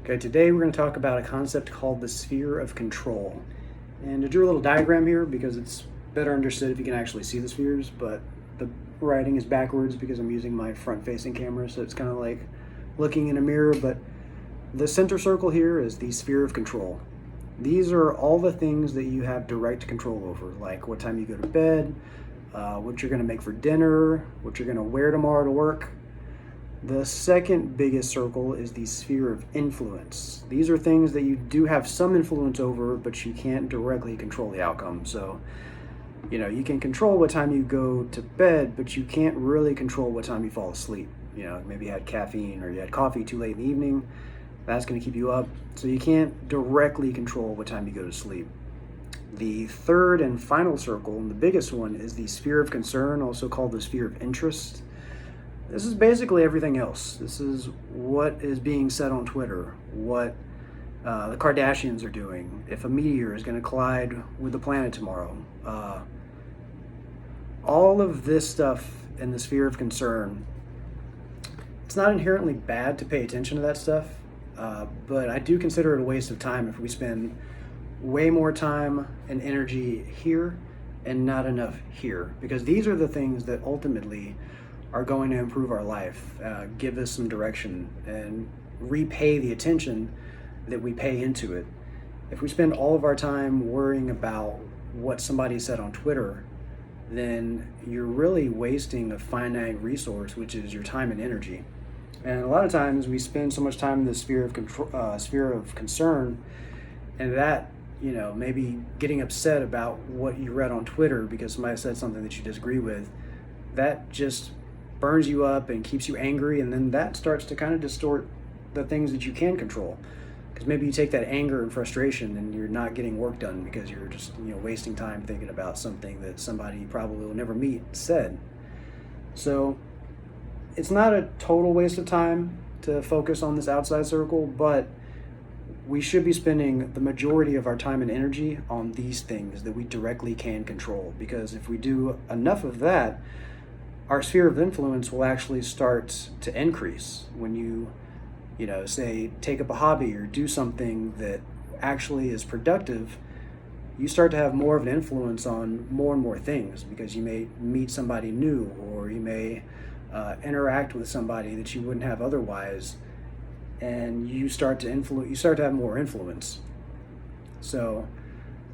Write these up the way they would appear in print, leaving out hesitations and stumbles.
Okay, today we're going to talk about a concept called the sphere of control. And I drew a little diagram here because it's better understood if you can actually see the spheres, but the writing is backwards because I'm using my front-facing camera, so it's kind of like looking in a mirror, but the center circle here is the sphere of control. These are all the things that you have direct control over, like what time you go to bed, what you're going to make for dinner, what you're going to wear tomorrow to work. The second biggest circle is the sphere of influence. These are things that you do have some influence over, but you can't directly control the outcome. So, you can control what time you go to bed, but you can't really control what time you fall asleep. Maybe you had caffeine or you had coffee too late in the evening. That's going to keep you up. So you can't directly control what time you go to sleep. The third and final circle, and the biggest one, is the sphere of concern, also called the sphere of interest. This is basically everything else. This is what is being said on Twitter, what the Kardashians are doing, if a meteor is going to collide with the planet tomorrow. All of this stuff in the sphere of concern, it's not inherently bad to pay attention to that stuff, but I do consider it a waste of time if we spend way more time and energy here and not enough here, because these are the things that ultimately are going to improve our life, give us some direction, and repay the attention that we pay into it. If we spend all of our time worrying about what somebody said on Twitter, then you're really wasting a finite resource, which is your time and energy. And a lot of times we spend so much time in the sphere of control, sphere of concern, and that, maybe getting upset about what you read on Twitter because somebody said something that you disagree with, that just burns you up and keeps you angry, and then that starts to kind of distort the things that you can control, because maybe you take that anger and frustration and you're not getting work done because you're just wasting time thinking about something that somebody you probably will never meet said. So it's not a total waste of time to focus on this outside circle, but we should be spending the majority of our time and energy on these things that we directly can control, because if we do enough of that, our sphere of influence will actually start to increase. When you say take up a hobby or do something that actually is productive, you start to have more of an influence on more and more things, because you may meet somebody new, or you may interact with somebody that you wouldn't have otherwise, and you start to have more influence. So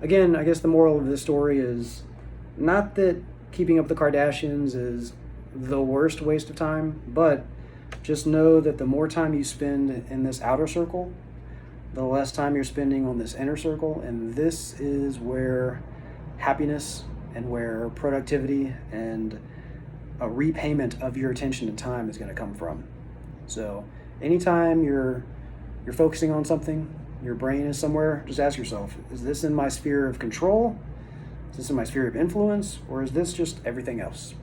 again, I guess the moral of this story is not that keeping up with the Kardashians is the worst waste of time, but just know that the more time you spend in this outer circle, the less time you're spending on this inner circle, and this is where happiness and where productivity and a repayment of your attention and time is going to come from. So anytime you're focusing on something, your brain is somewhere, just ask yourself, is this in my sphere of control? Is this in my sphere of influence, or is this just everything else?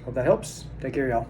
Hope that helps. Take care, y'all.